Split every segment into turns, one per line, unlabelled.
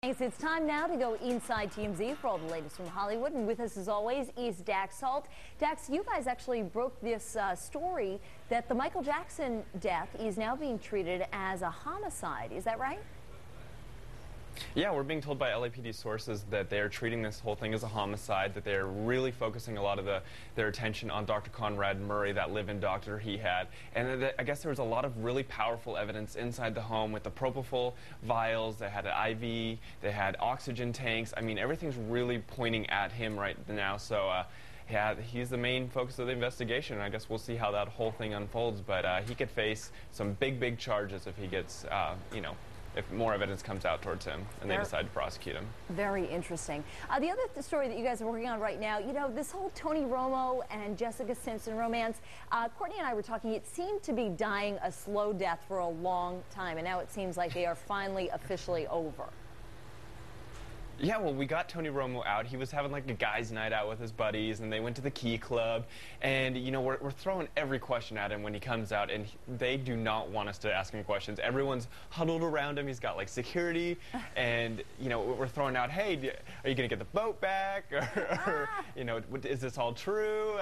Thanks. It's time now to go inside TMZ for all the latest from Hollywood. And with us, as always, is Dax Holt. Dax, you guys actually broke this story that the Michael Jackson death is now being treated as a homicide. Is that right?
Yeah, we're being told by LAPD sources that they're treating this whole thing as a homicide, that they're really focusing a lot of their attention on Dr. Conrad Murray, that live-in doctor he had. And I guess there was a lot of really powerful evidence inside the home with the propofol vials. They had an IV, they had oxygen tanks. I mean, everything's really pointing at him right now. So, yeah, he's the main focus of the investigation, and I guess we'll see how that whole thing unfolds. But he could face some big charges if he gets, if more evidence comes out towards him and they decide to prosecute him.
Very interesting. The other story that you guys are working on right now, this whole Tony Romo and Jessica Simpson romance, Courtney and I were talking, it seemed to be dying a slow death for a long time, and now it seems like they are finally officially over.
Yeah, well, we got Tony Romo out. He was having like a guy's night out with his buddies, and they went to the Key Club. And, we're throwing every question at him when he comes out, and they do not want us to ask him questions. Everyone's huddled around him. He's got like security, and, we're throwing out, hey, are you going to get the boat back? Or is this all true?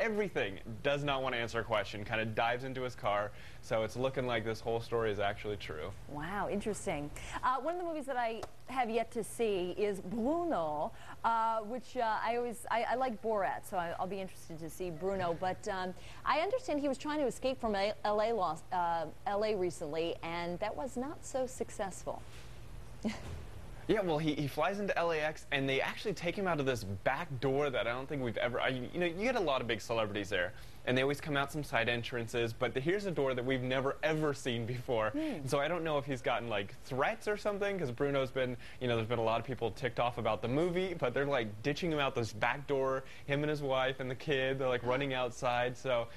Everything. Does not want to answer a question, kind of dives into his car. So it's looking like this whole story is actually true.
Wow, interesting. One of the movies that I have yet to see is Bruno, which I like Borat, so I'll be interested to see Bruno. But I understand he was trying to escape from LA recently, and that was not so successful.
Yeah, well, he flies into LAX, and they actually take him out of this back door that I don't think we've ever... you get a lot of big celebrities there, and they always come out some side entrances, but here's a door that we've never, ever seen before. So I don't know if he's gotten, like, threats or something, because Bruno's been, there's been a lot of people ticked off about the movie, but they're, like, ditching him out this back door, him and his wife and the kid, they're, like, running outside, so...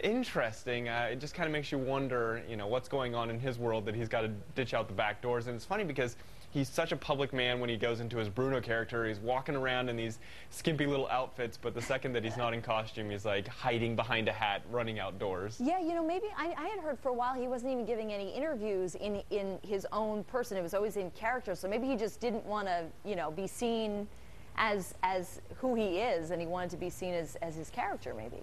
Interesting. It just kind of makes you wonder, what's going on in his world that he's got to ditch out the back doors. And it's funny because he's such a public man when he goes into his Bruno character. He's walking around in these skimpy little outfits, but the second that he's not in costume, he's like hiding behind a hat, running outdoors.
Yeah, maybe I had heard for a while he wasn't even giving any interviews in his own person. It was always in character. So maybe he just didn't want to, be seen as who he is, and he wanted to be seen as his character, maybe.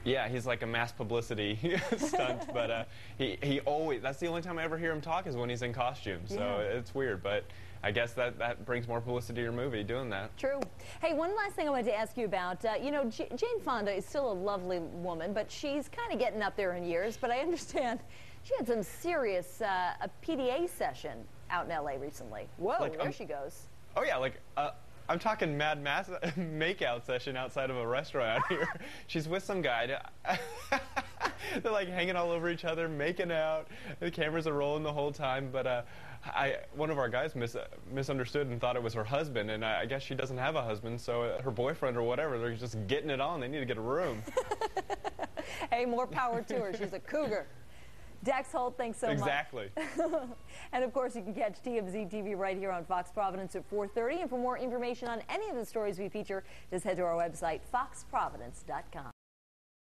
Yeah, he's like a mass publicity stunt, but he always, that's the only time I ever hear him talk is when he's in costume, so it's weird, but I guess that brings more publicity to your movie, doing that.
True. Hey, one last thing I wanted to ask you about, Jane Fonda is still a lovely woman, but she's kind of getting up there in years, but I understand she had some serious a PDA session out in LA recently. Whoa, there she goes.
Oh yeah, I'm talking Mad Max makeout session outside of a restaurant out here. She's with some guy. They're like hanging all over each other, making out. The cameras are rolling the whole time. But one of our guys misunderstood and thought it was her husband. And I guess she doesn't have a husband, so her boyfriend or whatever, they're just getting it on. They need to get a room.
Hey, more power to her. She's a cougar. Dax Holt, thanks so much.
Exactly.
And of course, you can catch TMZ TV right here on Fox Providence at 4:30. And for more information on any of the stories we feature, just head to our website, foxprovidence.com.